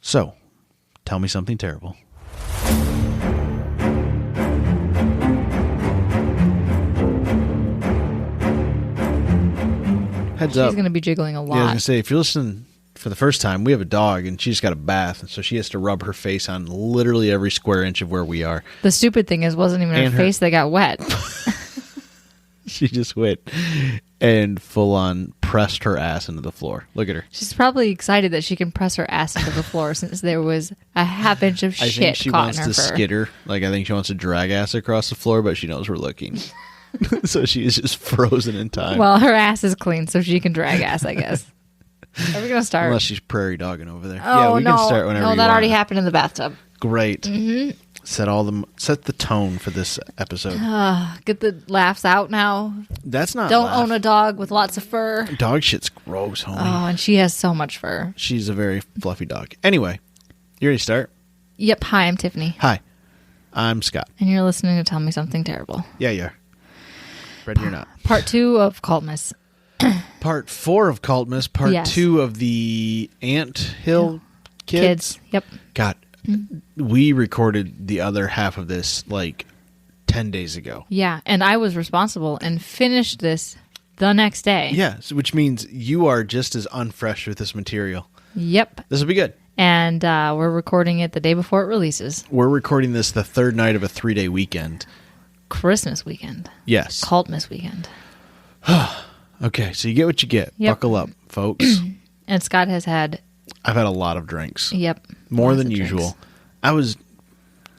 So, tell me something terrible. Heads up. She's going to be jiggling a lot. Yeah, I was going to say, if you're listening for the first time, we have a dog, and she just got a bath, and so she has to rub her face on literally every square inch of where we are. The stupid thing is, wasn't even her face that got wet. She just went and full-on pressed her ass into the floor. Look at her. She's probably excited that she can press her ass into the floor since there was a half inch of shit caught in her fur. I think she wants to skitter. Like, I think she wants to drag ass across the floor, but she knows we're looking. So she is just frozen in time. Well, her ass is clean, so she can drag ass, I guess. Are we going to start? Unless she's prairie dogging over there. Oh, yeah, we can start whenever you want. No, that already happened in the bathtub. Great. Mm-hmm. Set the tone for this episode. Get the laughs out now. That's not Don't own a dog with lots of fur. Dog shit's gross, homie. Oh, and she has so much fur. She's a very fluffy dog. Anyway, you ready to start? Yep. Hi, I'm Tiffany. Hi, I'm Scott. And you're listening to Tell Me Something Terrible. Yeah, you are. Ready or not? Part 2 of Cultmas. Part 4 of Cultmas. Part 2 of the Ant Hill Kids. Yep. God, we recorded the other half of this like 10 days ago. Yeah, and I was responsible and finished this the next day. Yeah, which means you are just as unfresh with this material. Yep. This will be good. And we're recording it the day before it releases. We're recording this the third night of a 3-day weekend. Christmas weekend. Yes. Cultmas weekend. Okay, so you get what you get. Yep. Buckle up, folks. And Scott has had... I've had a lot of drinks. Yep. More than usual. Drinks. I was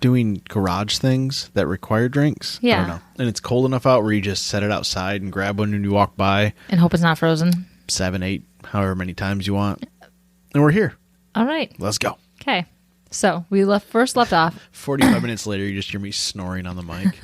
doing garage things that require drinks. Yeah. I don't know. And it's cold enough out where you just set it outside and grab one when you walk by. And hope it's not frozen. 7, 8, however many times you want. And we're here. All right. Let's go. Okay. So we first left off. 45 minutes later, you just hear me snoring on the mic.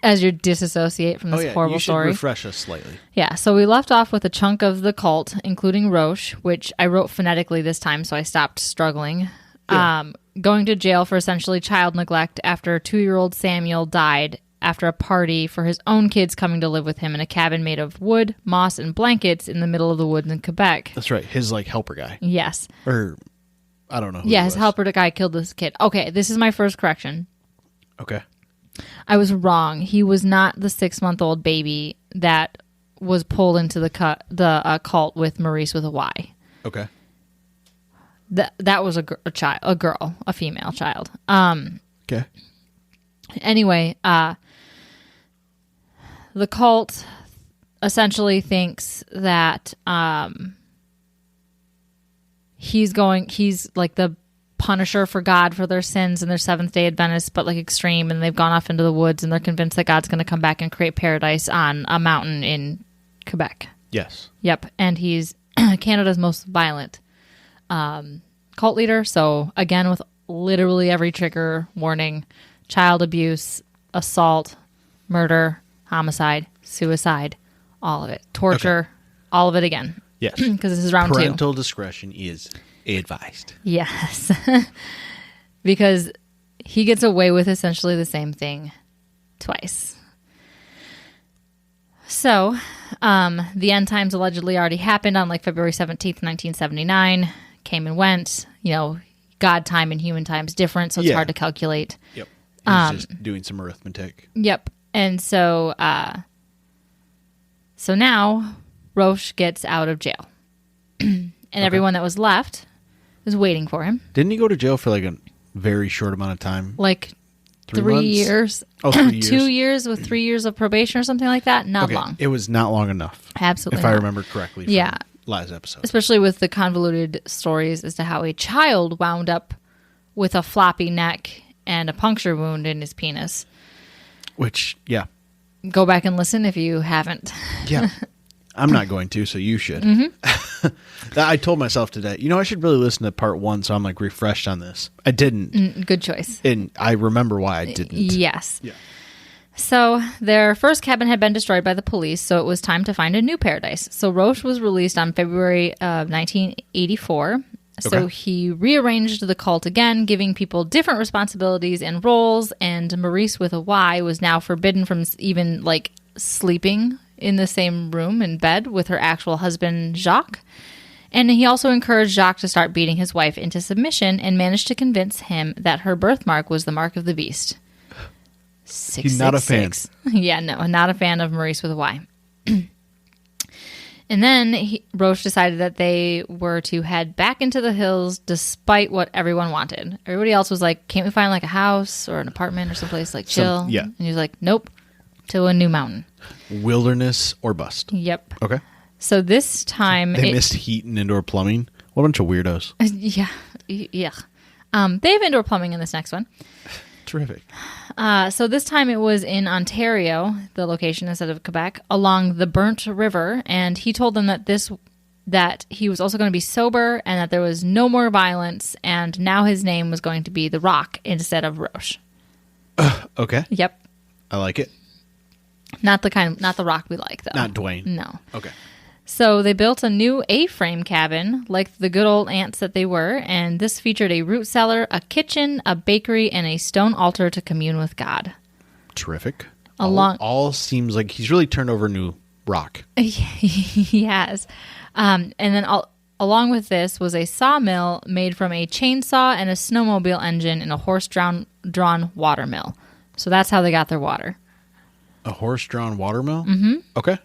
As you disassociate from this horrible story. You should refresh us slightly. Yeah, so we left off with a chunk of the cult, including Roch, which I wrote phonetically this time, so I stopped struggling. Yeah. Going to jail for essentially child neglect after 2-year-old Samuel died after a party for his own kids coming to live with him in a cabin made of wood, moss, and blankets in the middle of the woods in Quebec. That's right. His, helper guy. Yes. Or, I don't know who Yeah, his helper guy killed this kid. Okay, this is my first correction. Okay. I was wrong. He was not the 6-month-old baby that was pulled into the cult with Maurice with a Y. Okay. That was a female child. Okay. Anyway, the cult essentially thinks that he's like the punisher for God for their sins and their Seventh-day Adventists, but extreme, and they've gone off into the woods and they're convinced that God's going to come back and create paradise on a mountain in Quebec. Yes. Yep, and he's Canada's most violent cult leader, so again with literally every trigger warning: child abuse, assault, murder, homicide, suicide, all of it. Torture, all of it again. Yes. Because this is round 2. Parental discretion is advised. Yes. Because he gets away with essentially the same thing twice. So, the end times allegedly already happened on February 17th, 1979. Came and went. God time and human time is different, so it's hard to calculate. Yep. He's just doing some arithmetic. Yep. And so, now Roch gets out of jail. And everyone that was left is waiting for him. Didn't he go to jail for a very short amount of time? 3 years. Oh, 3 years. 2 years with 3 years of probation or something like that. Not long. It was not long enough. Absolutely If not. I remember correctly from last episode. Especially with the convoluted stories as to how a child wound up with a floppy neck and a puncture wound in his penis. Which, yeah. Go back and listen if you haven't. Yeah. I'm not going to, so you should. Mm-hmm. I told myself today, I should really listen to part 1 so I'm refreshed on this. I didn't. Good choice. And I remember why I didn't. Yes. Yeah. So their first cabin had been destroyed by the police, so it was time to find a new paradise. So Roch was released on February of 1984. So he rearranged the cult again, giving people different responsibilities and roles, and Maurice with a Y was now forbidden from even sleeping in the same room in bed with her actual husband, Jacques. And he also encouraged Jacques to start beating his wife into submission and managed to convince him that her birthmark was the mark of the beast. He's not a fan. Yeah, no, not a fan of Maurice with a Y. And then Roche decided that they were to head back into the hills despite what everyone wanted. Everybody else was like, can't we find like a house or an apartment or someplace like chill? Yeah. And he was like, nope, to a new mountain. Wilderness or bust. Yep. Okay. So this time... They missed heat and indoor plumbing. What a bunch of weirdos. Yeah. Yeah. They have indoor plumbing in this next one. Terrific. So this time it was in Ontario, the location instead of Quebec, along the Burnt River, and he told them that he was also going to be sober and that there was no more violence, and now his name was going to be the Roch instead of Roche. Okay. Yep. I like it. Not the Rock we like though. Not Dwayne. No. Okay. So they built a new A-frame cabin, like the good old ants that they were, and this featured a root cellar, a kitchen, a bakery, and a stone altar to commune with God. Terrific. All seems like he's really turned over a new rock. He has. And then along with this was a sawmill made from a chainsaw and a snowmobile engine and a horse-drawn water mill. So that's how they got their water. A horse-drawn water mill? Mm-hmm. Okay.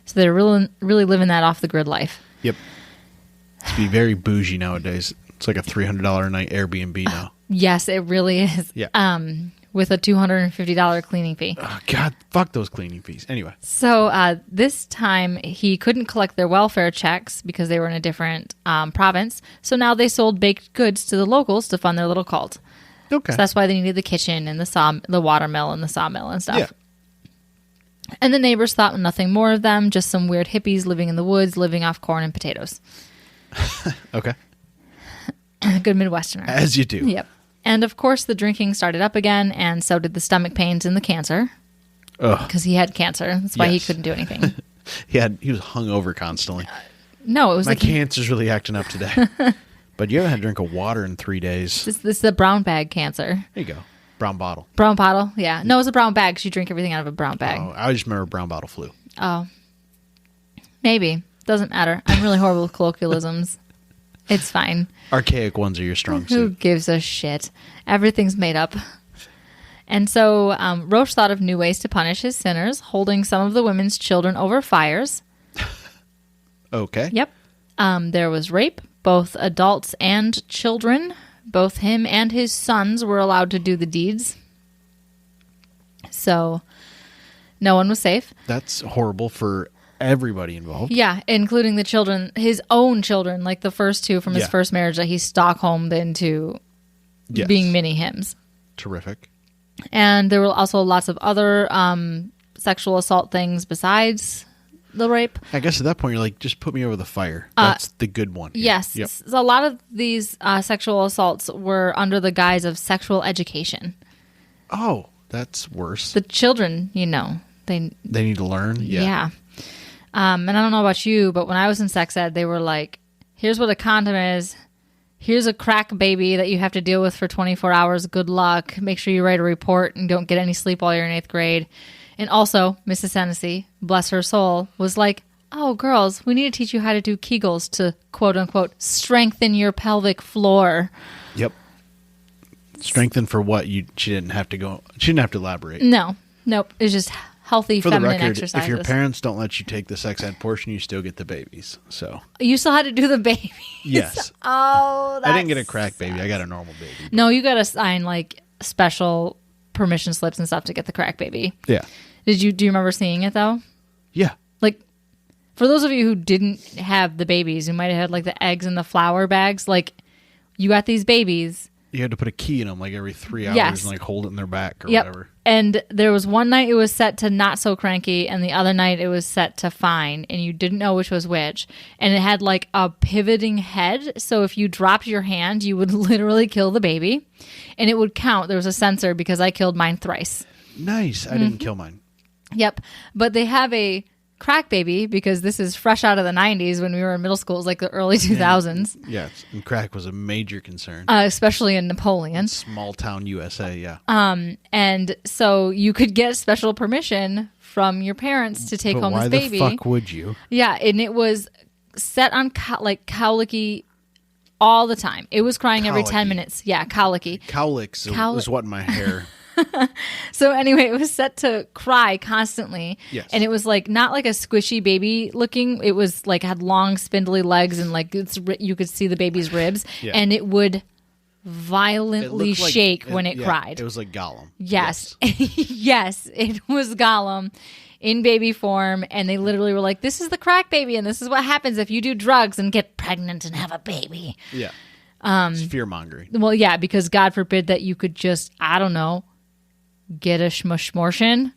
So they're really living that off-the-grid life. Yep. It's be very bougie nowadays. It's like a $300 a night Airbnb now. Yes, it really is. Yeah. With a $250 cleaning fee. Oh, God, fuck those cleaning fees. Anyway. So this time he couldn't collect their welfare checks because they were in a different province. So now they sold baked goods to the locals to fund their little cult. Okay. So that's why they needed the kitchen and the water mill and the sawmill and stuff. Yeah. And the neighbors thought nothing more of them, just some weird hippies living in the woods, living off corn and potatoes. Okay. Good Midwesterner. As you do. Yep. And of course, the drinking started up again, and so did the stomach pains and the cancer. Because he had cancer. That's why he couldn't do anything. He was hungover constantly. No, it was My cancer's really acting up today. But you haven't had a drink of water in 3 days. This is the brown bag cancer. There you go. Brown bottle. Brown bottle, yeah. No, it's a brown bag because you drink everything out of a brown bag. Oh, I just remember brown bottle flu. Oh. Maybe. Doesn't matter. I'm really horrible with colloquialisms. It's fine. Archaic ones are your strong Who suit. gives a shit? Everything's made up. And so Roche thought of new ways to punish his sinners, holding some of the women's children over fires. Okay. Yep. There was rape, both adults and children. Both him and his sons were allowed to do the deeds. So no one was safe. That's horrible for everybody involved. Yeah, including the children, his own children, like the first two from his first marriage that he Stockholmed into being mini hymns. Terrific. And there were also lots of other sexual assault things besides the rape. I guess at that point you're like, just put me over the fire. That's the good one. Yes. Yep. So a lot of these sexual assaults were under the guise of sexual education. Oh, that's worse. The children, they need to learn. Yeah. And I don't know about you, but when I was in sex ed, they were like, here's what a condom is. Here's a crack baby that you have to deal with for 24 hours. Good luck. Make sure you write a report and don't get any sleep while you're in 8th grade. And also, Mrs. Hennessy, bless her soul, was like, oh, girls, we need to teach you how to do Kegels to, quote unquote, strengthen your pelvic floor. Yep. Strengthen for what? She didn't have to elaborate. No. Nope. It's just healthy for the feminine record, exercises. if your parents don't let you take the sex ed portion, you still get the babies. So you still had to do the babies. Yes. Oh, I didn't get a crack baby. I got a normal baby. No, you got to sign like special permission slips and stuff to get the crack baby. Yeah. Do you remember seeing it though? Yeah. Like, for those of you who didn't have the babies, who might have had like the eggs in the flour bags, like you got these babies. You had to put a key in them like every 3 hours and like hold it in their back or whatever. And there was one night it was set to not so cranky, and the other night it was set to fine, and you didn't know which was which. And it had like a pivoting head, so if you dropped your hand, you would literally kill the baby, and it would count. There was a sensor because I killed mine thrice. Nice. I didn't kill mine. Yep. But they have a crack baby because this is fresh out of the 90s when we were in middle school. It was like the early 2000s. Yeah. And crack was a major concern. Especially in Napoleon. Small town USA, yeah. And so you could get special permission from your parents to take home this baby. Why the fuck would you? Yeah, and it was set on cowlicky all the time. It was crying every 10 minutes. Yeah, cowlicky. Cowlicks is what in my hair. So anyway, it was set to cry constantly. Yes. And it was like not like a squishy baby looking. It was like had long spindly legs and like you could see the baby's ribs. Yeah. And it would violently shake when it cried. It was like Gollum. Yes. Yes, it was Gollum in baby form. And they literally were like, this is the crack baby. And this is what happens if you do drugs and get pregnant and have a baby. Yeah. It's fear-mongering. Well, yeah, because God forbid that you could just, I don't know, get a schmushmortion,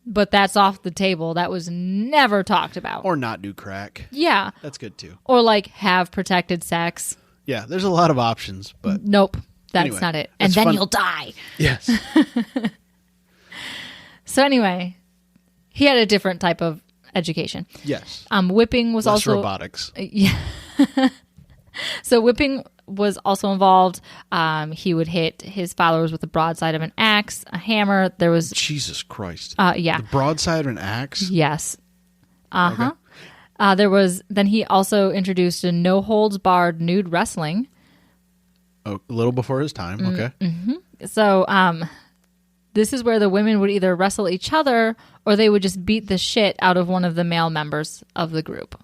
but that's off the table. That was never talked about. Or not do crack. Yeah. That's good too. Or like have protected sex. Yeah, there's a lot of options, but nope, that's anyway, not it. And then fun. You'll die. Yes. So anyway, he had a different type of education. Yes. Whipping was Less also robotics. Yeah. So whipping was also involved. He would hit his followers with the broadside of an axe, a hammer. There was Jesus Christ. Yeah. The broadside of an axe? Yes. Okay. Then he also introduced a no holds barred nude wrestling. Oh, a little before his time. Okay. Mm-hmm. So this is where the women would either wrestle each other or they would just beat the shit out of one of the male members of the group.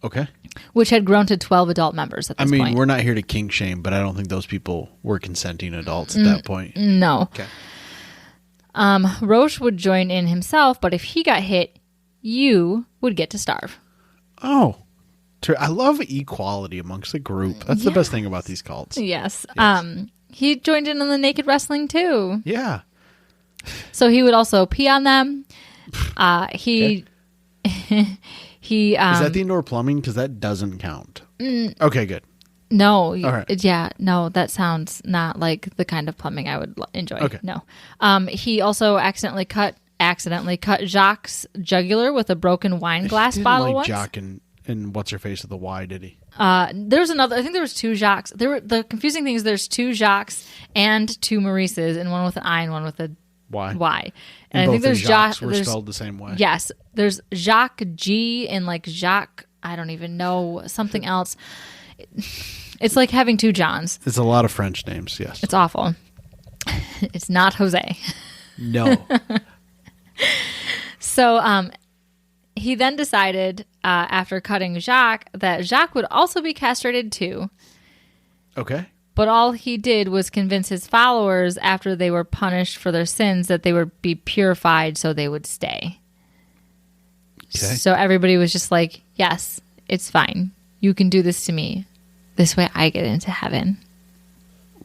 Okay. Which had grown to 12 adult members at this point. I mean, we're not here to kink shame, but I don't think those people were consenting adults at that point. No. Okay. Roch would join in himself, but if he got hit, you would get to starve. Oh. I love equality amongst the group. That's the best thing about these cults. Yes. He joined in on the naked wrestling too. Yeah. So he would also pee on them. He... He is that the indoor plumbing? Because that doesn't count. Okay, good. No. All right. Yeah. No, that sounds not like the kind of plumbing I would enjoy. Okay. No. He also accidentally cut Jacques' jugular with a broken wine glass bottle once. Jacques and what's her face with the Y, did he? There's another. I think there was two Jacques. The confusing thing is there's two Jacques and two Maurices, and one with an I and one with a Y. And I think there's Jacques were spelled the same way. Yes. There's Jacques G and like Jacques, I don't even know, something else. It's like having two Johns. It's a lot of French names, yes. It's awful. It's not Jose. No. So he then decided after cutting Jacques that Jacques would also be castrated too. Okay. But all he did was convince his followers after they were punished for their sins that they would be purified so they would stay. Okay. So everybody was just like, yes, it's fine. You can do this to me. This way I get into heaven.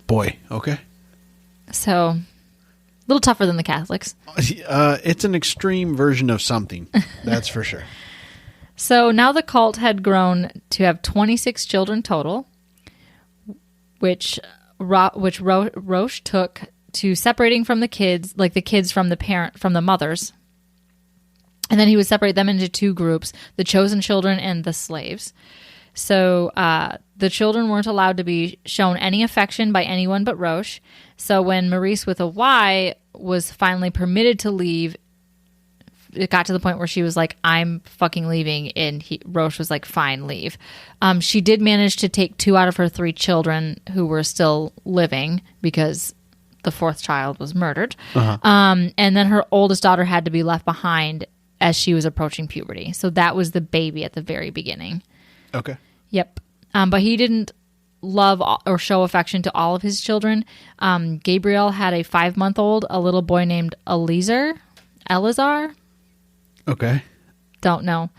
Boy, okay. So, a little tougher than the Catholics. It's an extreme version of something. That's for sure. So now the cult had grown to have 26 children total, which Roch took to separating from the kids, like the kids from the mothers. And then he would separate them into two groups, the chosen children and the slaves. So the children weren't allowed to be shown any affection by anyone but Roch. So when Maurice with a Y was finally permitted to leave, it got to the point where she was like, I'm fucking leaving. And Roch was like, fine, leave. She did manage to take 2 out of her 3 children who were still living because the 4th child was murdered. Uh-huh. And then her oldest daughter had to be left behind as she was approaching puberty. So that was the baby at the very beginning. Okay. Yep. But he didn't love or show affection to all of his children. Gabriel had a 5-month-old, a little boy named Eleazar. Okay. Don't know.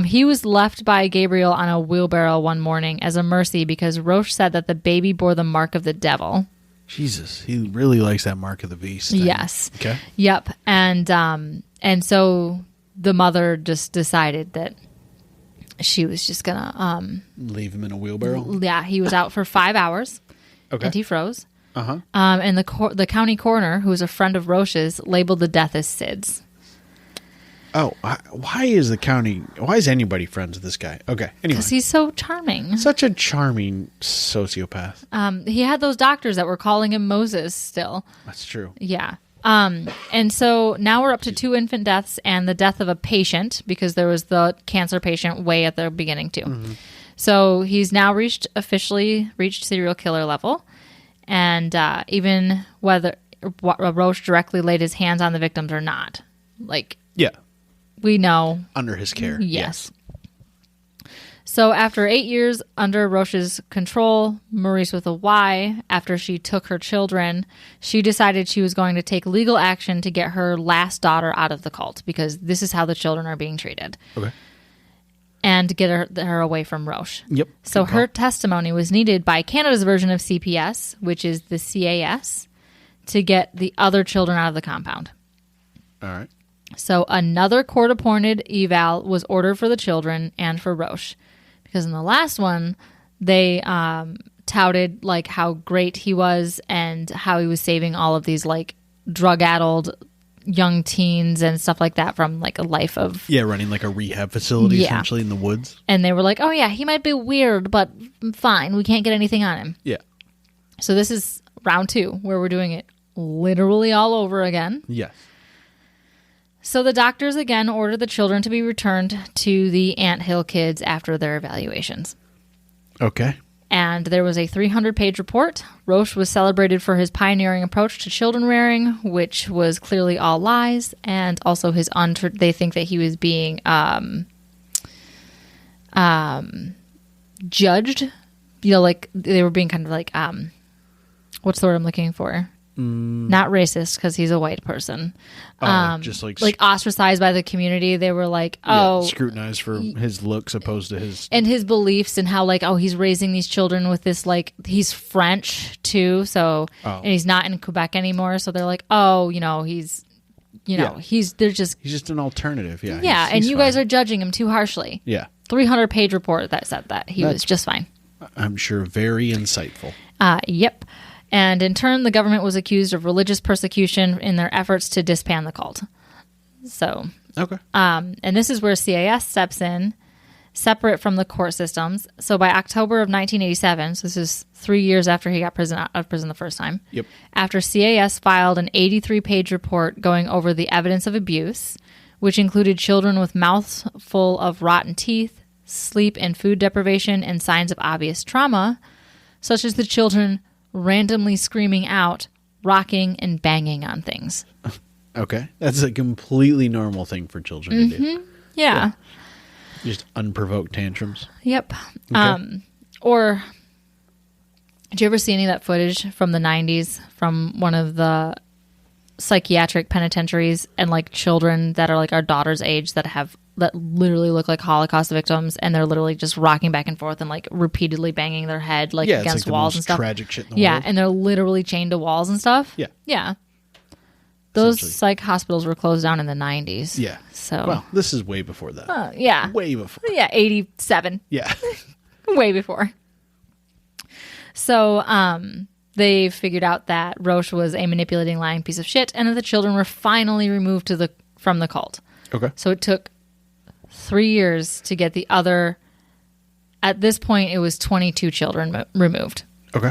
He was left by Gabriel on a wheelbarrow one morning as a mercy because Roch said that the baby bore the mark of the devil. Jesus, he really likes that mark of the beast. Yes. Okay. Yep. And so the mother just decided that she was just gonna leave him in a wheelbarrow. Yeah, he was out for 5 hours. Okay. And he froze. Uh-huh. And the county coroner, who was a friend of Roche's, labeled the death as SIDS. Oh, why is anybody friends with this guy? Okay, anyway. Because he's so charming. Such a charming sociopath. He had those doctors that were calling him Moses still. That's true. Yeah. And so now we're up to 2 infant deaths and the death of a patient, because there was the cancer patient way at the beginning too. Mm-hmm. So he's now officially reached serial killer level. And even whether Roch directly laid his hands on the victims or not. Like, yeah, we know. Under his care. Yes. So after 8 years under Roch's control, Maurice with a Y, after she took her children, she decided she was going to take legal action to get her last daughter out of the cult, because this is how the children are being treated. Okay. And to get her away from Roch. Yep. So her testimony was needed by Canada's version of CPS, which is the CAS, to get the other children out of the compound. All right. So another court-appointed eval was ordered for the children and for Roch. Because in the last one, they touted like how great he was and how he was saving all of these like drug-addled young teens and stuff like that from like a life of... Yeah, running like a rehab facility essentially in the woods. And they were like, oh yeah, he might be weird, but fine, we can't get anything on him. Yeah. So this is round 2, where we're doing it literally all over again. Yes. So the doctors again ordered the children to be returned to the Anthill kids after their evaluations. Okay. And there was a 300-page report. Roch was celebrated for his pioneering approach to children rearing, which was clearly all lies, and also his they think that he was being judged. You know, like they were being kind of like what's the word I'm looking for? Not racist, because he's a white person. Just like ostracized by the community. They were like, scrutinized for his looks opposed to his... And his beliefs, and how like, he's raising these children with this, like, he's French too, so, and he's not in Quebec anymore, so they're like, he's, they're just... He's just an alternative, yeah. Yeah, he's you fine. guys are judging him too harshly. Yeah. 300-page report that said that. He was just fine. I'm sure very insightful. Yep. And in turn, the government was accused of religious persecution in their efforts to disband the cult. So, okay. And this is where CAS steps in, separate from the court systems. So by October of 1987, so this is 3 years after he got out of prison the first time. Yep. After CAS filed an 83-page report going over the evidence of abuse, which included children with mouths full of rotten teeth, sleep and food deprivation, and signs of obvious trauma, such as the children randomly screaming out, rocking, and banging on things. Okay. That's a completely normal thing for children to do. Yeah. Just unprovoked tantrums. Yep. Okay. Or, did you ever see any of that footage from the 90s from one of the psychiatric penitentiaries, and like children that are like our daughter's age that literally look like Holocaust victims, and they're literally just rocking back and forth and like repeatedly banging their head like against like walls the most and stuff. Tragic shit in the world. And they're literally chained to walls and stuff. Yeah. Those psych hospitals were closed down in the 90s. Yeah. So, well, this is way before that. Yeah. Way before. Yeah, 87. Yeah. Way before. So, they figured out that Roch was a manipulating, lying piece of shit, and that the children were finally removed from the cult. Okay. So it took 3 years to get the other. At this point, it was 22 children removed. Okay.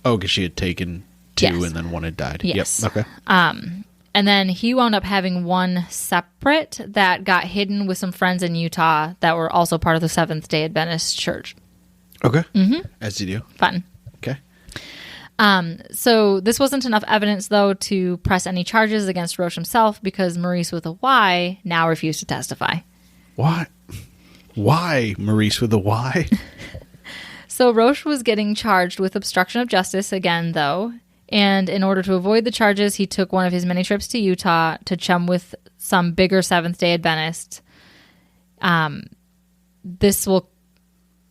Oh, because she had taken 2 Yes. and then 1 had died. Yes. Yep. Okay. And then he wound up having one separate that got hidden with some friends in Utah that were also part of the Seventh-day Adventist Church. Okay. Mm-hmm. As you do. Fun. Okay. So this wasn't enough evidence, though, to press any charges against Roch himself, because Maurice with a Y now refused to testify. What? Why, Maurice with a Y? So Roch was getting charged with obstruction of justice again, though, and in order to avoid the charges, he took one of his many trips to Utah to chum with some bigger Seventh-day Adventists. This will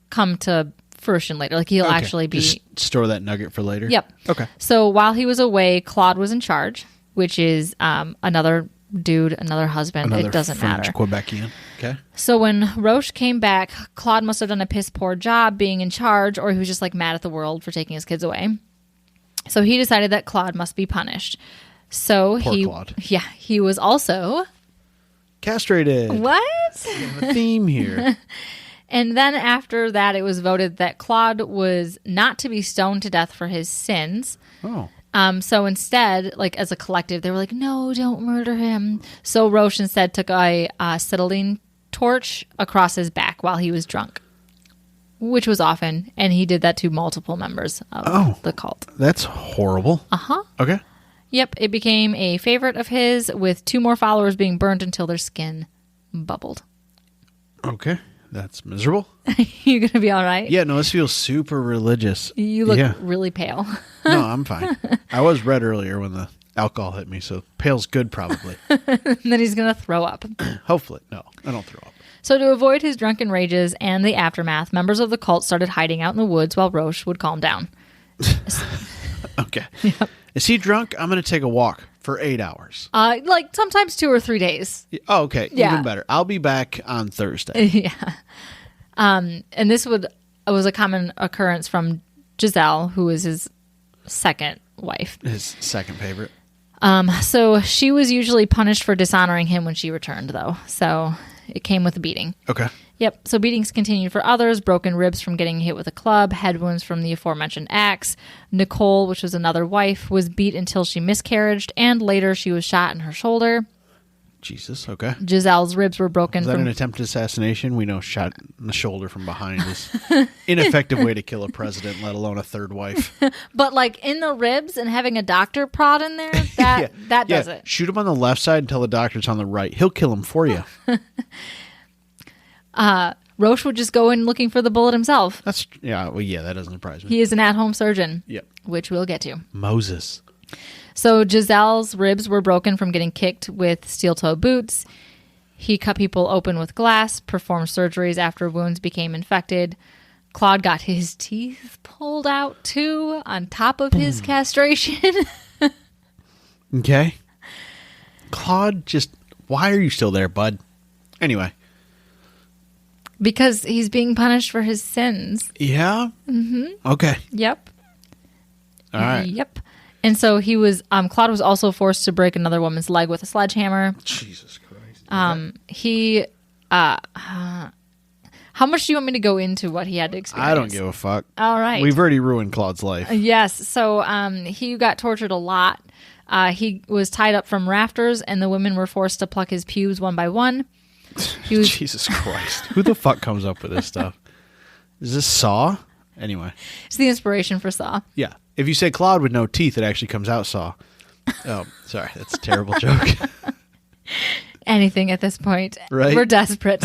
come to fruition later. Like, he'll actually be... Just store that nugget for later? Yep. Okay. So while he was away, Claude was in charge, which is another dude, another husband. Another it doesn't French matter. Quebecian. Okay. So when Roch came back, Claude must have done a piss poor job being in charge, or he was just like mad at the world for taking his kids away. So he decided that Claude must be punished. So Poor Claude. Yeah, he was also castrated. What? We have a theme here. And then after that, it was voted that Claude was not to be stoned to death for his sins. Oh. So instead, like as a collective, they were like, no, don't murder him. So Roch instead took a acetylene torch across his back while he was drunk, which was often, and he did that to multiple members of the cult. That's horrible. Uh-huh. Okay. Yep, it became a favorite of his, with 2 more followers being burnt until their skin bubbled. Okay. That's miserable. You gonna be all right? Yeah, no, this feels super religious. You look really pale. No, I'm fine. I was red earlier when the alcohol hit me, so pale's good probably. And then he's gonna throw up. Hopefully. No, I don't throw up. So to avoid his drunken rages and the aftermath, members of the cult started hiding out in the woods while Roch would calm down. Okay. Yep. Is he drunk? I'm going to take a walk for 8 hours. Like sometimes 2 or 3 days. Oh, okay. Yeah. Even better. I'll be back on Thursday. Yeah. And this was a common occurrence from Giselle, who was his second wife. His second favorite. So she was usually punished for dishonoring him when she returned, though. So it came with a beating. Okay. Yep. So beatings continued for others: broken ribs from getting hit with a club, head wounds from the aforementioned axe. Nicole, which was another wife, was beat until she miscarried, and later she was shot in her shoulder. Jesus. Okay. Giselle's ribs were broken. Is that an attempted assassination? We know shot in the shoulder from behind is ineffective way to kill a president, let alone a third wife. But like in the ribs and having a doctor prod in there, that does it. Shoot him on the left side and tell the doctor's on the right. He'll kill him for you. Roch would just go in looking for the bullet himself. That doesn't surprise me. He is an at-home surgeon. Yep. Which we'll get to. Moses. So Giselle's ribs were broken from getting kicked with steel-toe boots. He cut people open with glass, performed surgeries after wounds became infected. Claude got his teeth pulled out, too, on top of his castration. Okay. Claude, why are you still there, bud? Anyway. Because he's being punished for his sins. Yeah? Mm-hmm. Okay. Yep. All right. Yep. And so he was, Claude was also forced to break another woman's leg with a sledgehammer. Jesus Christ. How much do you want me to go into what he had to experience? I don't give a fuck. All right. We've already ruined Claude's life. Yes. So he got tortured a lot. He was tied up from rafters, and the women were forced to pluck his pubes one by one. Jesus Christ. Who the fuck comes up with this stuff? Is this Saw? Anyway. It's the inspiration for Saw. Yeah. If you say Claude with no teeth, it actually comes out Saw. Oh, sorry. That's a terrible joke. Anything at this point. Right? We're desperate.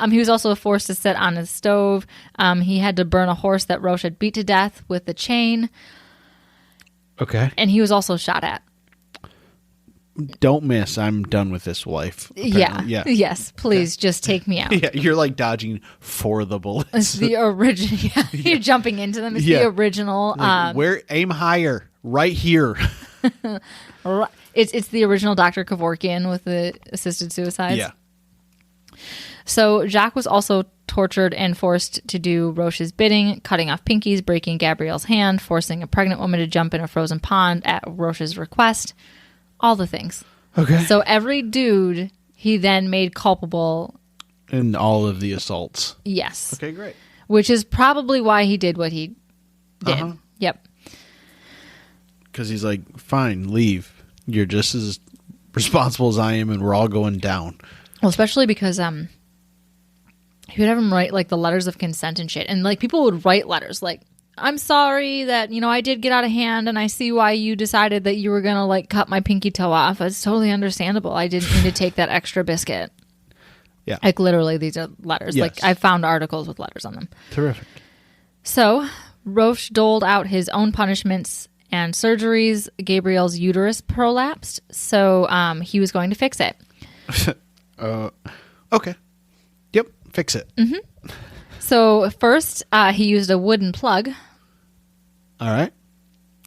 He was also forced to sit on his stove. He had to burn a horse that Roch had beat to death with a chain. Okay. And he was also shot at. Don't miss. I'm done with this life. Yeah. Yeah. Yes. Please just take me out. Yeah. You're like dodging for the bullets. It's the original. Yeah. You're jumping into them. It's the original. Like, aim higher. Right here. It's the original Dr. Kevorkian with the assisted suicides. Yeah. So Jacques was also tortured and forced to do Roch's bidding, cutting off pinkies, breaking Gabrielle's hand, forcing a pregnant woman to jump in a frozen pond at Roch's request. All the things. Okay. So every dude he then made culpable. In all of the assaults. Yes. Okay, great. Which is probably why he did what he did. Uh-huh. Yep. Because he's like, fine, leave. You're just as responsible as I am, and we're all going down. Well, especially because he would have him write like the letters of consent and shit. And like people would write letters like, I'm sorry that, I did get out of hand, and I see why you decided that you were going to like cut my pinky toe off. It's totally understandable. I didn't need to take that extra biscuit. Yeah. Like literally these are letters. Yes. Like I found articles with letters on them. Terrific. So Roch doled out his own punishments and surgeries. Gabrielle's uterus prolapsed. So he was going to fix it. Okay. Yep. Fix it. Mm-hmm. So first, he used a wooden plug. All right.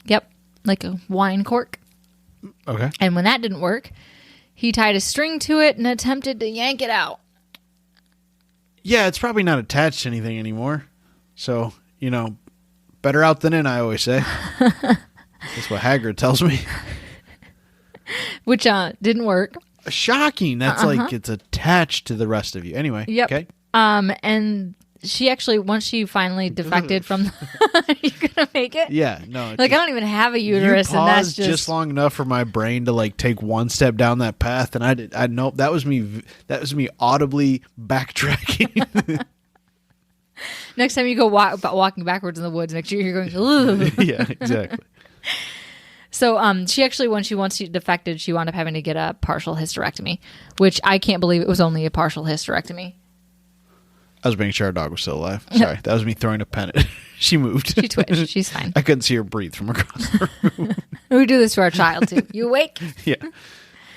Yep. Like a wine cork. Okay. And when that didn't work, he tied a string to it and attempted to yank it out. Yeah, it's probably not attached to anything anymore. So, better out than in, I always say. That's what Hagrid tells me. Which didn't work. Shocking. That's like it's attached to the rest of you. Anyway. Yep. Okay. And she actually, once she finally defected from, you gonna make it? Yeah, no. Like, I don't even have a uterus, you and that's paused just long enough for my brain to like take one step down that path, and I nope, that was me audibly backtracking. Next time you go walking backwards in the woods, make sure you're going, ugh. Yeah, exactly. So she actually, when she once defected, she wound up having to get a partial hysterectomy, which I can't believe it was only a partial hysterectomy. I was making sure our dog was still alive. Sorry, that was me throwing a pen at. She moved. She twitched. She's fine. I couldn't see her breathe from across the room. We do this to our child too. You awake? Yeah.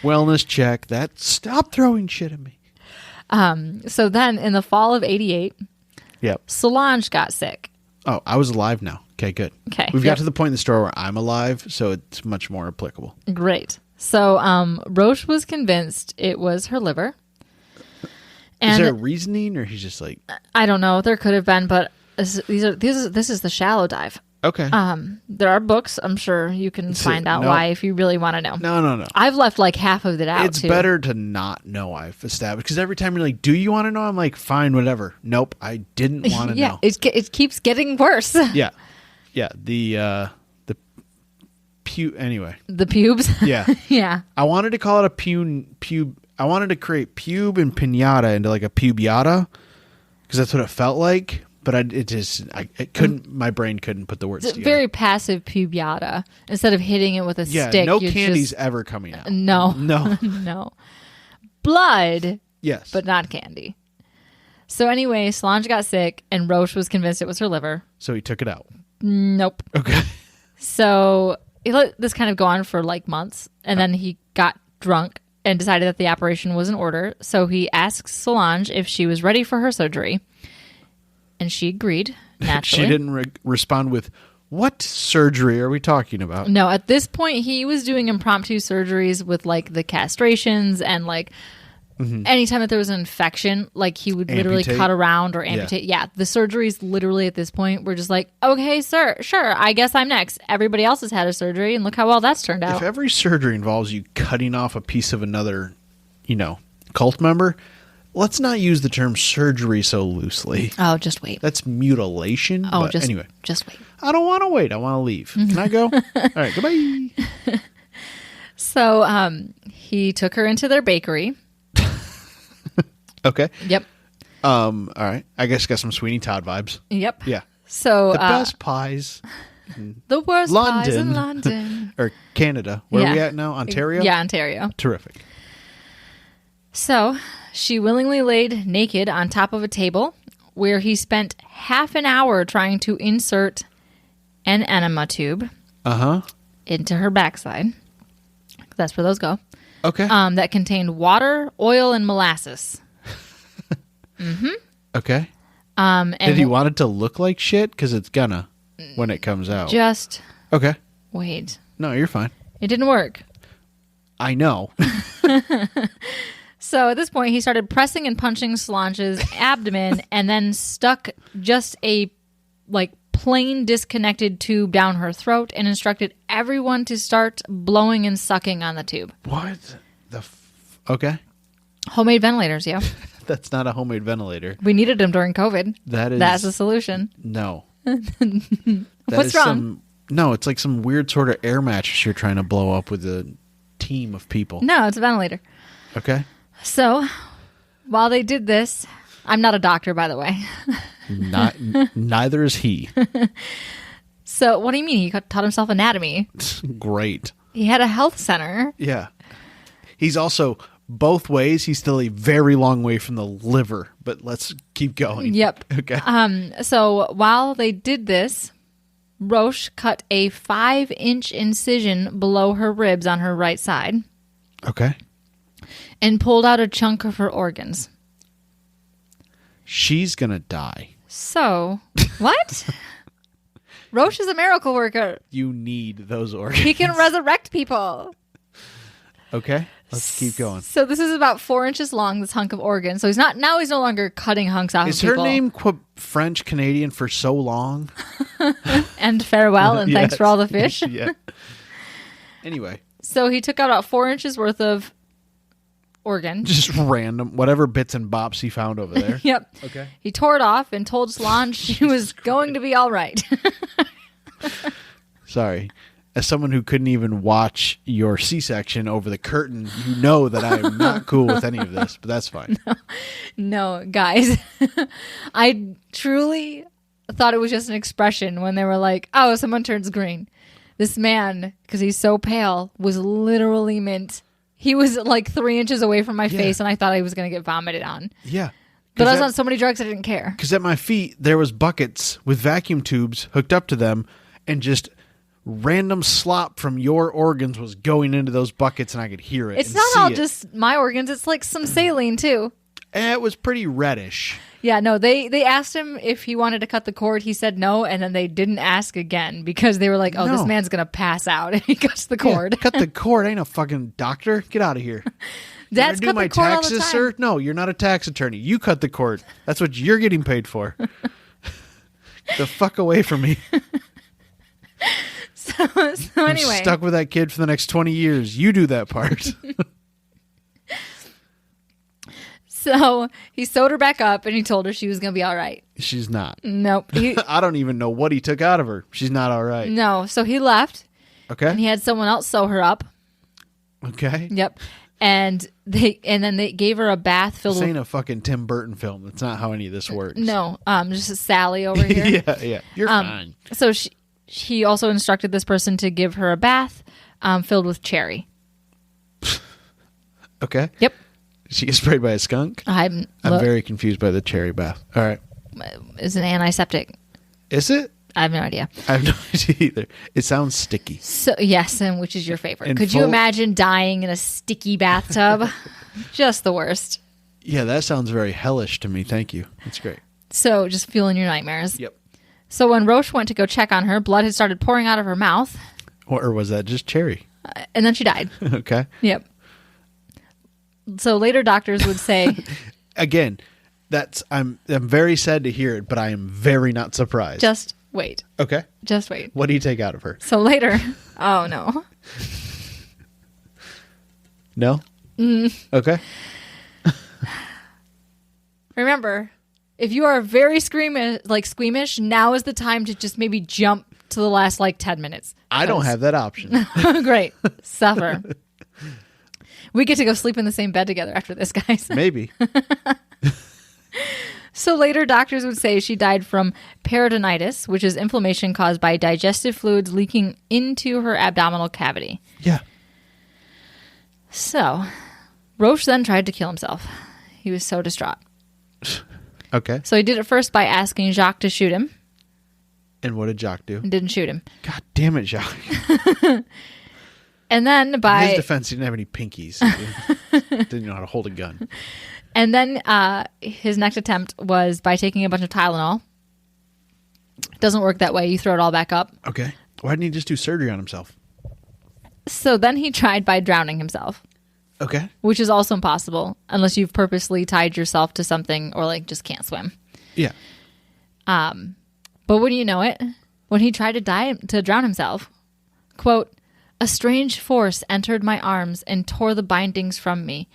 Wellness check. Stop throwing shit at me. So then in the fall of 88, Yep. Solange got sick. Oh, I was alive now. Okay, good. Okay. We've got to the point in the story where I'm alive, so it's much more applicable. Great. So Roch was convinced it was her liver. And is there a reasoning, or he's just like... I don't know. There could have been, but this is the shallow dive. Okay. There are books. I'm sure you can find out why if you really want to know. No. I've left like half of it out. It's too. better to not know I've established, because every time you're like, do you want to know? I'm like, fine, whatever. Nope, I didn't want to know. It keeps getting worse. Yeah. The anyway. The pubes? Yeah. Yeah. I wanted to call it a pube. I wanted to create pube and pinata into like a pubiata, because that's what it felt like. But I couldn't. My brain couldn't put the words It's together. very passive pubiata. Instead of hitting it with a Yeah, stick, no candy's ever coming out. No. No. Blood. Yes. But not candy. So anyway, Solange got sick, and Roch was convinced it was her liver. So he took it out. Nope. Okay. So he let this kind of go on for like months, and then he got drunk and decided that the operation was in order. So he asked Solange if she was ready for her surgery, and she agreed, naturally. She didn't respond with, what surgery are we talking about? No, at this point, he was doing impromptu surgeries with like the castrations and like anytime that there was an infection, like he would literally cut around or amputate. Yeah, the surgeries literally at this point were just like, okay, sir, sure, I guess I'm next. Everybody else has had a surgery, and look how well that's turned out. If every surgery involves you cutting off a piece of another, cult member, let's not use the term surgery so loosely. Oh, just wait. That's mutilation. Oh, but anyway. Just wait. I don't want to wait. I want to leave. Can I go? All right, goodbye. So he took her into their bakery. Okay. Yep. All right. I guess got some Sweeney Todd vibes. Yep. Yeah. So the best pies. The worst pies in London. London. Or Canada. Where are we at now? Ontario? Yeah, Ontario. Terrific. So she willingly laid naked on top of a table where he spent half an hour trying to insert an enema tube into her backside. That's where those go. Okay. That contained water, oil, and molasses. Okay. And Did he want it to look like shit? Because it's gonna when it comes out. Just Okay. wait. No, you're fine. It didn't work. I know. So at this point, he started pressing and punching Solange's abdomen and then stuck just a plain disconnected tube down her throat and instructed everyone to start blowing and sucking on the tube. What the okay. Homemade ventilators, yeah. That's not a homemade ventilator. We needed them during COVID. That's the solution. No. What's wrong? No, it's like some weird sort of air mattress you're trying to blow up with a team of people. No, it's a ventilator. Okay. So, while they did this, I'm not a doctor, by the way. Neither is he. So, what do you mean? He taught himself anatomy. Great. He had a health center. Yeah. He's also, both ways, he's still a very long way from the liver, but let's keep going. Yep. Okay. So, while they did this, Roch cut a 5-inch incision below her ribs on her right side. Okay. And pulled out a chunk of her organs. She's going to die. So, what? Roch is a miracle worker. You need those organs. He can resurrect people. Okay. Let's keep going. So this is about 4 inches long, this hunk of organ. So he's no longer cutting hunks off Is of people. her name French Canadian for so long? And farewell, and thanks for all the fish. Yeah. Anyway. So he took out about 4 inches worth of organ. Just random, whatever bits and bops he found over there. Yep. Okay. He tore it off and told Solange she was going to be all right. Sorry. As someone who couldn't even watch your C-section over the curtain, you know that I am not cool with any of this, but that's fine. No, guys. I truly thought it was just an expression when they were like, oh, someone turns green. This man, because he's so pale, was literally mint. He was like 3 inches away from my face, and I thought I was going to get vomited on. Yeah. But I was on so many drugs I didn't care. Because at my feet, there was buckets with vacuum tubes hooked up to them, and just random slop from your organs was going into those buckets, and I could hear it. It's not all just my organs. It's like some saline, too. It was pretty reddish. Yeah, no, they asked him if he wanted to cut the cord. He said no, and then they didn't ask again because they were like, oh, this man's going to pass out if he cuts the cord. Yeah, cut the cord. I ain't a fucking doctor. Get out of here. Dads cut the cord all the time. Sir? No, you're not a tax attorney. You cut the cord. That's what you're getting paid for. Get the fuck away from me. So anyway. I'm stuck with that kid for the next 20 years. You do that part. So he sewed her back up and he told her she was going to be all right. She's not. Nope. I don't even know what he took out of her. She's not all right. No. So he left. Okay. And he had someone else sew her up. Okay. Yep. And then they gave her a bath filled This with... ain't a fucking Tim Burton film. That's not how any of this works. No. Just a Sally over here. Yeah. You're fine. So he also instructed this person to give her a bath filled with cherry. Okay. Yep. She gets sprayed by a skunk? I'm very confused by the cherry bath. All right. It's an antiseptic. Is it? I have no idea. I have no idea either. It sounds sticky. So yes, and which is your favorite? Could you imagine dying in a sticky bathtub? Just the worst. Yeah, that sounds very hellish to me. Thank you. That's great. So just fueling your nightmares. Yep. So when Roch went to go check on her, blood had started pouring out of her mouth. Or was that just cherry? And then she died. Okay. Yep. So later doctors would say... Again, I'm very sad to hear it, but I am very not surprised. Just wait. Okay. Just wait. What do you take out of her? So later... Oh, no. No? Okay. Remember, if you are very squeamish, now is the time to just maybe jump to the last 10 minutes. I don't have that option. Great. Suffer. We get to go sleep in the same bed together after this, guys. Maybe. So later, doctors would say she died from peritonitis, which is inflammation caused by digestive fluids leaking into her abdominal cavity. Yeah. So, Roch then tried to kill himself. He was so distraught. Okay. So he did it first by asking Jacques to shoot him. And what did Jacques do? And didn't shoot him. God damn it, Jacques. And then by... In his defense, he didn't have any pinkies. Didn't know how to hold a gun. And then his next attempt was by taking a bunch of Tylenol. It doesn't work that way. You throw it all back up. Okay. Why didn't he just do surgery on himself? So then he tried by drowning himself. Okay. Which is also impossible unless you've purposely tied yourself to something or just can't swim. Yeah. But wouldn't you know it? When he tried to drown himself, quote, "A strange force entered my arms and tore the bindings from me.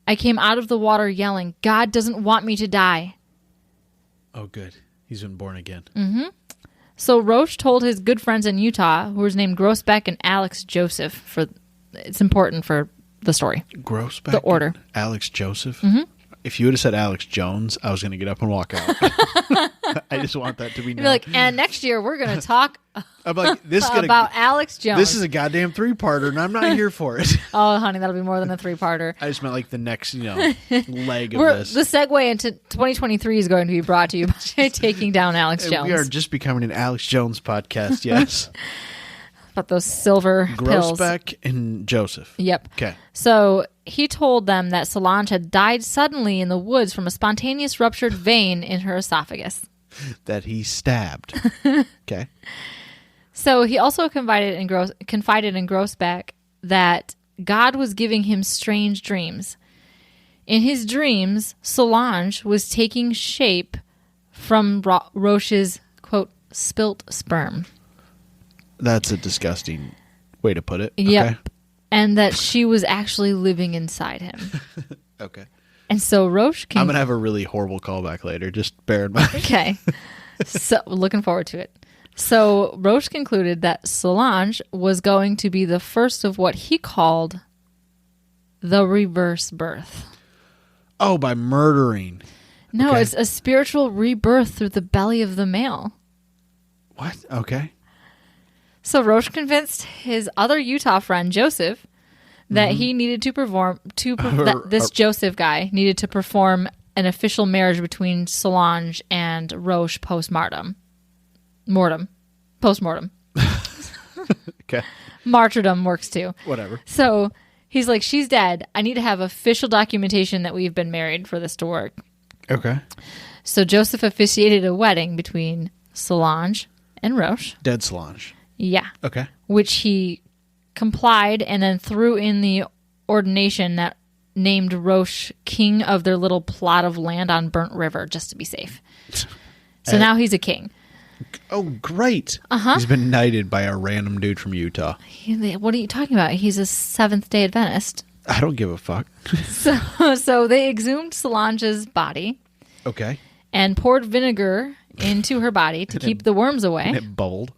I came out of the water yelling, 'God doesn't want me to die.'" Oh, good. He's been born again. Mm-hmm. So Roch told his good friends in Utah, who was named Grossbeck and Alex Joseph, it's important for the story. Grossbeck? The order. Alex Joseph? Mm-hmm. If you would have said Alex Jones, I was going to get up and walk out. I just want that to be known. You're like, and next year we're going to talk I'm like, about Alex Jones. This is a goddamn 3-parter, and I'm not here for it. Oh, honey, that'll be more than a 3-parter. I just meant the next, leg of this. The segue into 2023 is going to be brought to you by taking down Alex Jones. We are just becoming an Alex Jones podcast, yes. About those silver pills. Grossbeck and Joseph. Yep. Okay. So he told them that Solange had died suddenly in the woods from a spontaneous ruptured vein in her esophagus. That he stabbed. Okay. So he also confided in Grossbeck that God was giving him strange dreams. In his dreams, Solange was taking shape from Roch's, quote, spilt sperm. That's a disgusting way to put it. Yep. Okay. and that she was actually living inside him. Okay. And so Roch I'm going to have a really horrible callback later. Just bear in mind. Okay. So looking forward to it. So Roch concluded that Solange was going to be the first of what he called the reverse birth. Oh, by murdering. No, Okay. it's a spiritual rebirth through the belly of the male. What? Okay. So Roch convinced his other Utah friend, Joseph, that he needed to that this Joseph guy needed to perform an official marriage between Solange and Roch postmortem. Postmortem. Okay. Martyrdom works too. Whatever. So he's like, she's dead. I need to have official documentation that we've been married for this to work. Okay. So Joseph officiated a wedding between Solange and Roch. Dead Solange. Yeah. Okay. Which he complied and then threw in the ordination that named Roch king of their little plot of land on Burnt River just to be safe. So now he's a king. Oh, great. He's been knighted by a random dude from Utah. What are you talking about? He's a Seventh-day Adventist. I don't give a fuck. So they exhumed Solange's body. Okay. And poured vinegar into her body to keep the worms away. And it bubbled.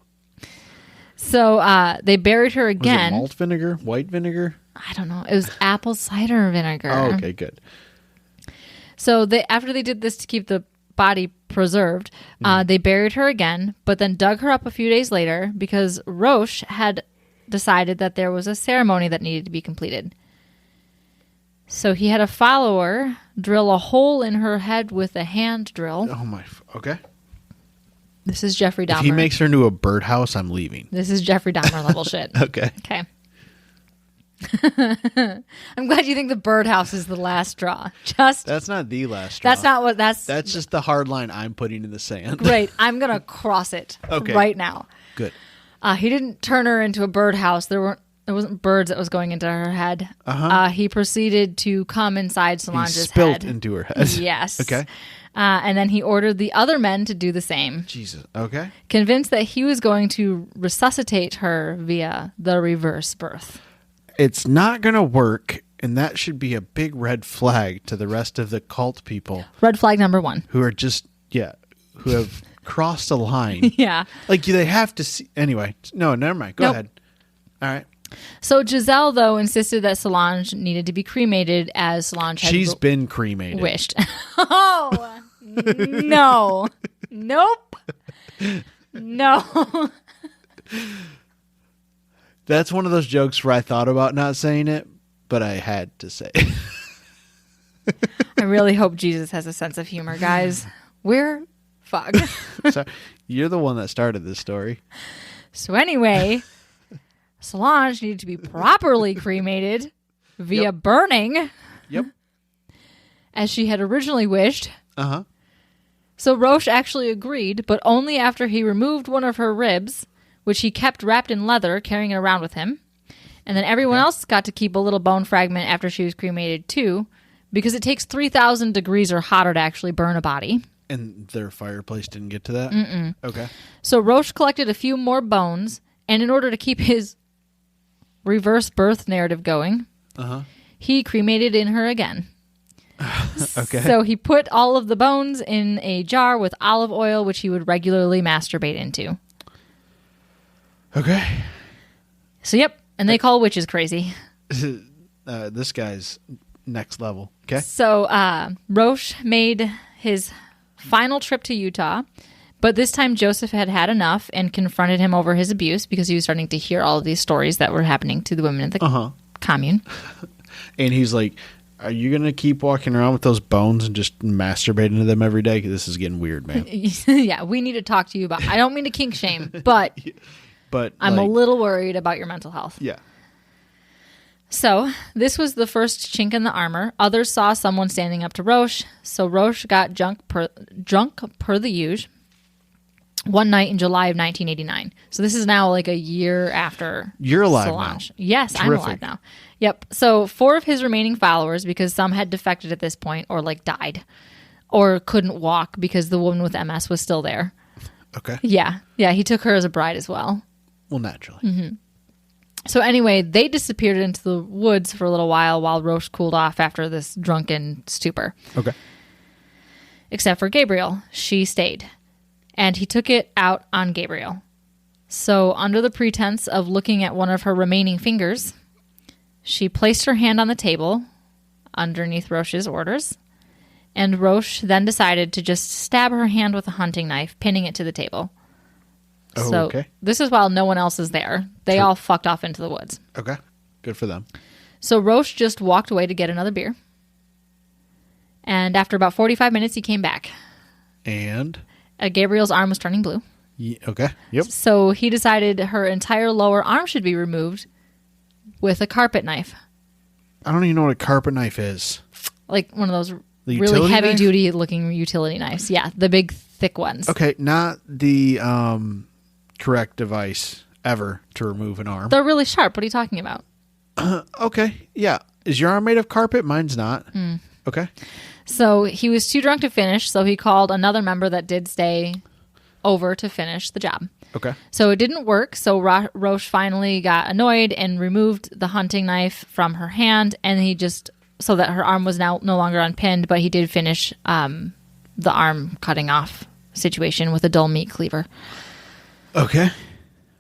So they buried her again. Was it malt vinegar? White vinegar? I don't know. It was apple cider vinegar. Oh, okay, good. So after they did this to keep the body preserved, they buried her again, but then dug her up a few days later because Roch had decided that there was a ceremony that needed to be completed. So he had a follower drill a hole in her head with a hand drill. Oh, my. Okay. This is Jeffrey Dahmer. If he makes her into a birdhouse, I'm leaving. This is Jeffrey Dahmer level shit. Okay. Okay. I'm glad you think the birdhouse is the last straw. That's not the last straw. That's not what that's just the hard line I'm putting in the sand. Great. I'm gonna cross it right now. Good. He didn't turn her into a birdhouse. There wasn't birds that was going into her head. He proceeded to come inside Solange's he spilt head. into her head. Yes. Okay. And then he ordered the other men to do the same. Jesus. Okay. Convinced that he was going to resuscitate her via the reverse birth. It's not going to work, and that should be a big red flag to the rest of the cult people. Red flag number 1. Who are just, who have crossed a line. Yeah. Like, they have to see. Anyway, no, never mind. Go ahead. All right. So Giselle, though, insisted that Solange needed to be cremated as Solange had She's been cremated. Wished. Oh, no. Nope. No. That's one of those jokes where I thought about not saying it, but I had to say it. I really hope Jesus has a sense of humor, guys. We're fucked. Sorry, you're the one that started this story. So anyway, Solange needed to be properly cremated via burning. Yep. As she had originally wished. Uh-huh. So Roch actually agreed, but only after he removed one of her ribs, which he kept wrapped in leather, carrying it around with him. And then everyone else got to keep a little bone fragment after she was cremated too, because it takes 3,000 degrees or hotter to actually burn a body. And their fireplace didn't get to that? Mm-mm. Okay. So Roch collected a few more bones, and in order to keep his reverse birth narrative going, he cremated in her again. Okay. So he put all of the bones in a jar with olive oil, which he would regularly masturbate into. Okay. So, yep. And they call witches crazy. This guy's next level. Okay. So, Roch made his final trip to Utah, but this time Joseph had had enough and confronted him over his abuse because he was starting to hear all of these stories that were happening to the women in the commune. And he's like, are you going to keep walking around with those bones and just masturbating to them every day? This is getting weird, man. Yeah, we need to talk to you about. I don't mean to kink shame, but I'm a little worried about your mental health. Yeah. So this was the first chink in the armor. Others saw someone standing up to Roch, so Roch got drunk per the usual one night in July of 1989. So this is now like a year after You're alive Solange. now. Yes, Terrific. I'm alive now. Yep. So 4 of his remaining followers, because some had defected at this point or like died or couldn't walk because the woman with MS was still there. Okay. Yeah. Yeah, he took her as a bride as well. Well, naturally. Mm-hmm. So anyway, they disappeared into the woods for a little while Roche cooled off after this drunken stupor. Okay. Except for Gabriel. She stayed. And he took it out on Gabriel. So under the pretense of looking at one of her remaining fingers, she placed her hand on the table underneath Roche's orders. And Roche then decided to just stab her hand with a hunting knife, pinning it to the table. Oh, so okay. This is while no one else is there. They all fucked off into the woods. Okay. Good for them. So Roche just walked away to get another beer. And after about 45 minutes, he came back. And? Gabriel's arm was turning blue. Okay. Yep. So he decided her entire lower arm should be removed with a carpet knife. I don't even know what a carpet knife is. Like one of those really heavy-duty looking utility knives. Yeah, the big, thick ones. Okay, not the correct device ever to remove an arm. They're really sharp. What are you talking about? Okay, yeah. Is your arm made of carpet? Mine's not. Okay. So he was too drunk to finish, so he called another member that did stay over to finish the job. Okay. So it didn't work, so Roche finally got annoyed and removed the hunting knife from her hand, and he just, so that her arm was now no longer unpinned, but he did finish the arm cutting off situation with a dull meat cleaver. Okay.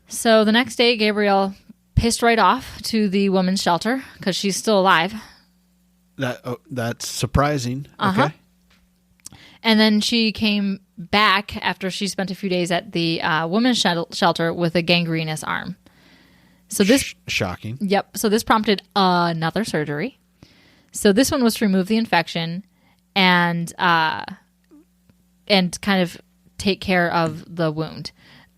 So the next day, Gabrielle pissed right off to the women's shelter because she's still alive. That's surprising. Uh-huh. Okay. And then she came back after she spent a few days at the women's shelter with a gangrenous arm. So this shocking. Yep. So this prompted another surgery. So this one was to remove the infection and kind of take care of the wound.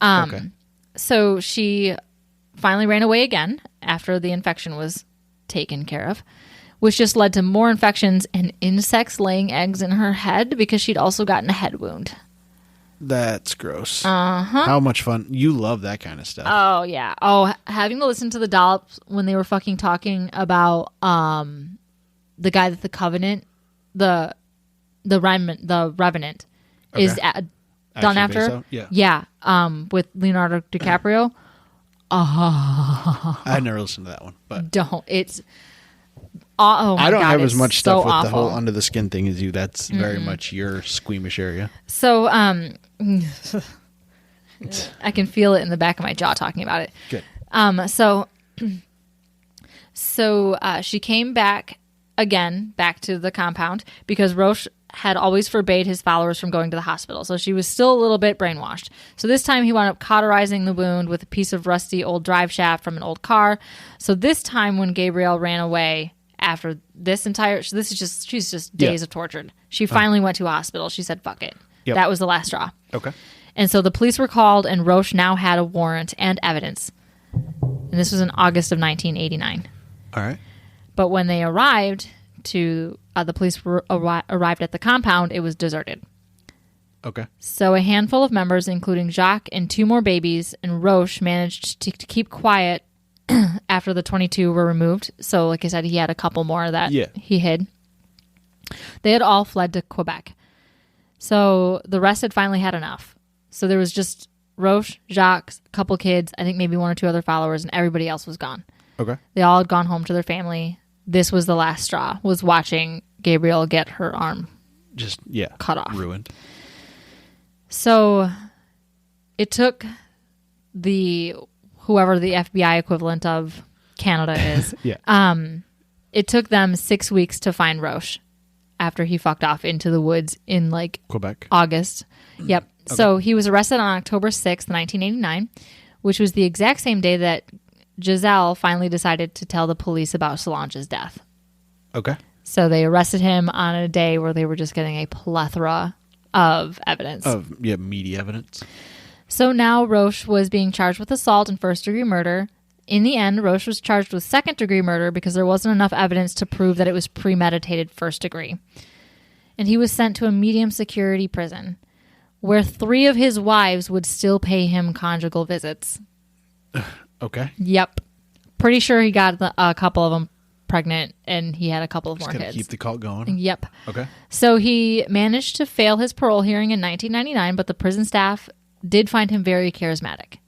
Okay. So she finally ran away again after the infection was taken care of, which just led to more infections and insects laying eggs in her head because she'd also gotten a head wound. That's gross. Uh-huh. How much fun. You love that kind of stuff. Oh, yeah. Oh, having to listen to the Dollops when they were fucking talking about the guy that the Covenant, the Revenant is done after. So? Yeah. Yeah. With Leonardo DiCaprio. I never listened to that one, but don't. It's oh my I don't God, have as much stuff with awful. the whole under the skin thing as you. That's very much your squeamish area. So I can feel it in the back of my jaw talking about it. Good. So she came back to the compound because Roche had always forbade his followers from going to the hospital. So she was still a little bit brainwashed. So this time he wound up cauterizing the wound with a piece of rusty old drive shaft from an old car. So this time when Gabrielle ran away after she's just days of torture. She finally went to a hospital. She said, fuck it. Yep. That was the last straw. Okay. And so the police were called and Roche now had a warrant and evidence. And this was in August of 1989. All right. But when they arrived the police arrived at the compound, it was deserted. Okay. So a handful of members, including Jacques and 2 more babies, and Roche managed to keep quiet after the 22 were removed. So like I said, he had a couple more that he hid. They had all fled to Quebec. So the rest had finally had enough. So there was just Roche, Jacques, a couple kids, I think maybe 1 or 2 other followers, and everybody else was gone. Okay. They all had gone home to their family. This was the last straw, was watching Gabrielle get her arm cut off. Ruined. So it took whoever the FBI equivalent of Canada is, it took them 6 weeks to find Roche after he fucked off into the woods in Quebec. August. Yep. Okay. So he was arrested on October 6th, 1989, which was the exact same day that Giselle finally decided to tell the police about Solange's death. Okay. So they arrested him on a day where they were just getting a plethora of evidence. Meaty evidence. So now Roche was being charged with assault and first-degree murder. In the end, Roche was charged with second-degree murder because there wasn't enough evidence to prove that it was premeditated first-degree. And he was sent to a medium-security prison where 3 of his wives would still pay him conjugal visits. Okay. Yep. Pretty sure he got a couple of them pregnant and he had a couple of more kids. Keep the cult going. Yep. Okay. So he managed to fail his parole hearing in 1999, but the prison staff did find him very charismatic.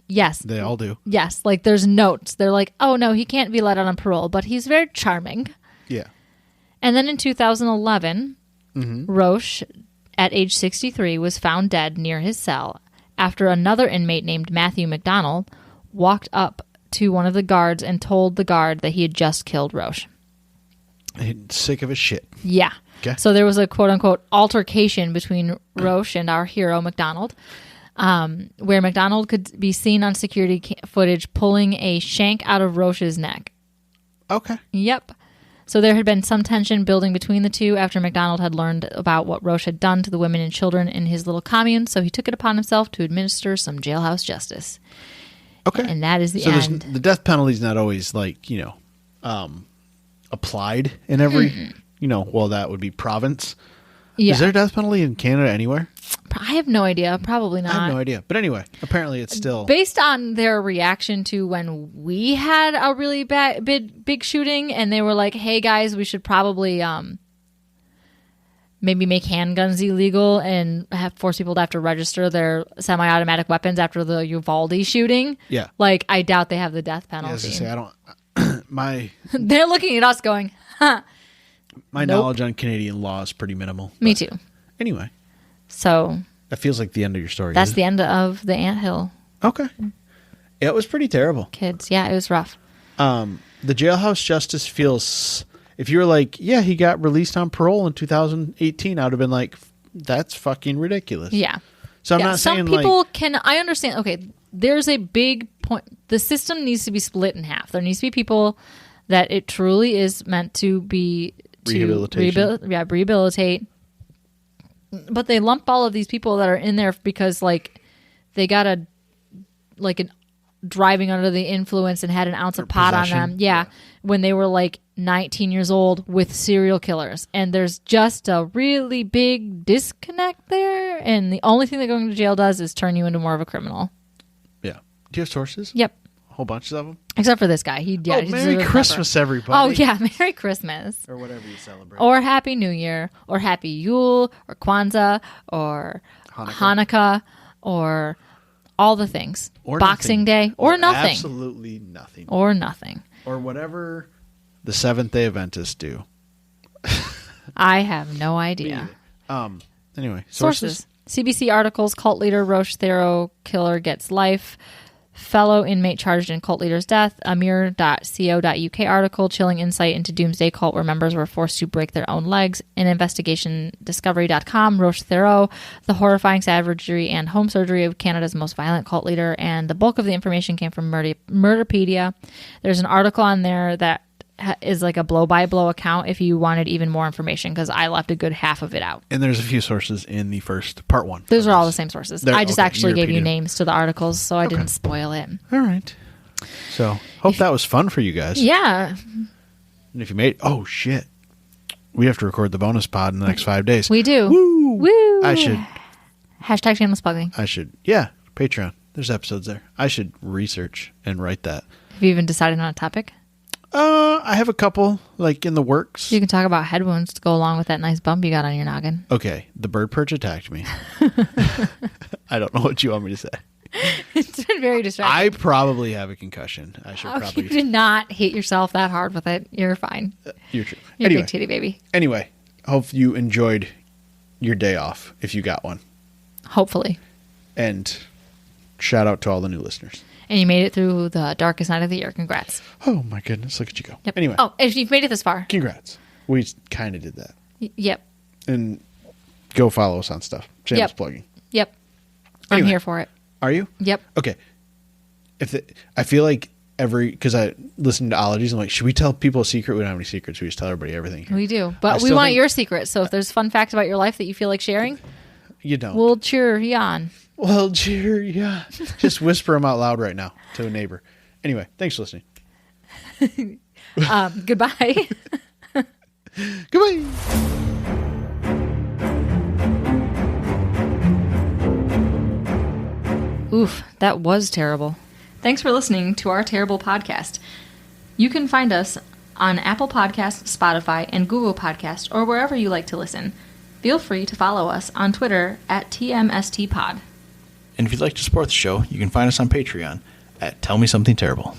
Yes. They all do. Yes. Like there's notes. They're like, oh no, he can't be let out on parole, but he's very charming. Yeah. And then in 2011, Roch, at age 63, was found dead near his cell after another inmate named Matthew McDonald walked up to one of the guards and told the guard that he had just killed Roch. Sick of his shit. Yeah. Okay. So there was a quote-unquote altercation between Roch and our hero, McDonald, where McDonald could be seen on security footage pulling a shank out of Roch's neck. Okay. Yep. So there had been some tension building between the two after McDonald had learned about what Roch had done to the women and children in his little commune, so he took it upon himself to administer some jailhouse justice. Okay. And that is the end. The death penalty is not always applied in every, that would be province. Yeah. Is there a death penalty in Canada anywhere? I have no idea. Probably not. I have no idea. But anyway, apparently it's still... Based on their reaction to when we had a really big shooting, and they were like, hey guys, we should probably maybe make handguns illegal and force people to have to register their semi-automatic weapons after the Uvalde shooting. Yeah. Like, I doubt they have the death penalty. Yeah, I was gonna say, They're looking at us going, huh. My knowledge on Canadian law is pretty minimal. Me too. Anyway. So that feels like the end of your story. That's the end of the anthill. Okay. It was pretty terrible. Kids. Yeah, it was rough. The jailhouse justice feels... If you were like, yeah, he got released on parole in 2018, I would have been like, that's fucking ridiculous. Yeah. So I'm not saying some people can... I understand. Okay, there's a big point. The system needs to be split in half. There needs to be people that it truly is meant to be... Rehabilitate. But they lump all of these people that are in there because they got driving under the influence and had an ounce of pot on them. Yeah. When they were 19 years old with serial killers. And there's just a really big disconnect there. And the only thing that going to jail does is turn you into more of a criminal. Yeah. Do you have sources? Yep. A whole bunch of them? Except for this guy. Merry Christmas, everybody. Oh, yeah. Merry Christmas. Or whatever you celebrate. Or Happy New Year. Or Happy Yule. Or Kwanzaa. Or Hanukkah. Or all the things. Or Boxing nothing. Day. Or nothing. Absolutely nothing. Or nothing. Or whatever the Seventh-day Adventists do. I have no idea. Anyway, sources. CBC articles, cult leader Roch Thériault killer gets life. Fellow inmate charged in cult leader's death. Amir.co.uk article, chilling insight into doomsday cult where members were forced to break their own legs. An investigation, discovery.com, Roch Thériault, the horrifying savagery and home surgery of Canada's most violent cult leader. And the bulk of the information came from Murderpedia. There's an article on there that is like a blow-by-blow account if you wanted even more information, because I left a good half of it out. And there's a few sources in the first part one. Those are all the same sources. I just actually gave you names to the articles, so I didn't spoil it. All right. So, hope that was fun for you guys. Yeah. And if you made... Oh, shit. We have to record the bonus pod in the next 5 days. We do. Woo! Woo! I should... Hashtag shameless plugging. I should... Yeah. Patreon. There's episodes there. I should research and write that. Have you even decided on a topic? I have a couple, in the works. You can talk about head wounds to go along with that nice bump you got on your noggin. Okay. The bird perch attacked me. I don't know what you want me to say. It's been very distracting. I probably have a concussion. I should probably... You did not hit yourself that hard with it. You're fine. You're true. You're a big titty baby. Anyway, hope you enjoyed your day off, if you got one. Hopefully. And shout out to all the new listeners. And you made it through the darkest night of the year. Congrats. Oh, my goodness. Look at you go. Yep. Anyway. Oh, if you've made it this far. Congrats. We kind of did that. Yep. And go follow us on stuff. Shameless plugging. Yep. Anyway. I'm here for it. Are you? Yep. Okay. I feel like because I listen to ologies, I'm like, should we tell people a secret? We don't have any secrets. We just tell everybody everything here. We do. But we want your secret. So if there's fun facts about your life that you feel like sharing, you don't. We'll cheer you on. Well, cheer, yeah. Just whisper them out loud right now to a neighbor. Anyway, thanks for listening. Goodbye. Goodbye. Oof, that was terrible. Thanks for listening to our terrible podcast. You can find us on Apple Podcasts, Spotify, and Google Podcasts, or wherever you like to listen. Feel free to follow us on Twitter at TMSTpod. And if you'd like to support the show, you can find us on Patreon at Tell Me Something Terrible.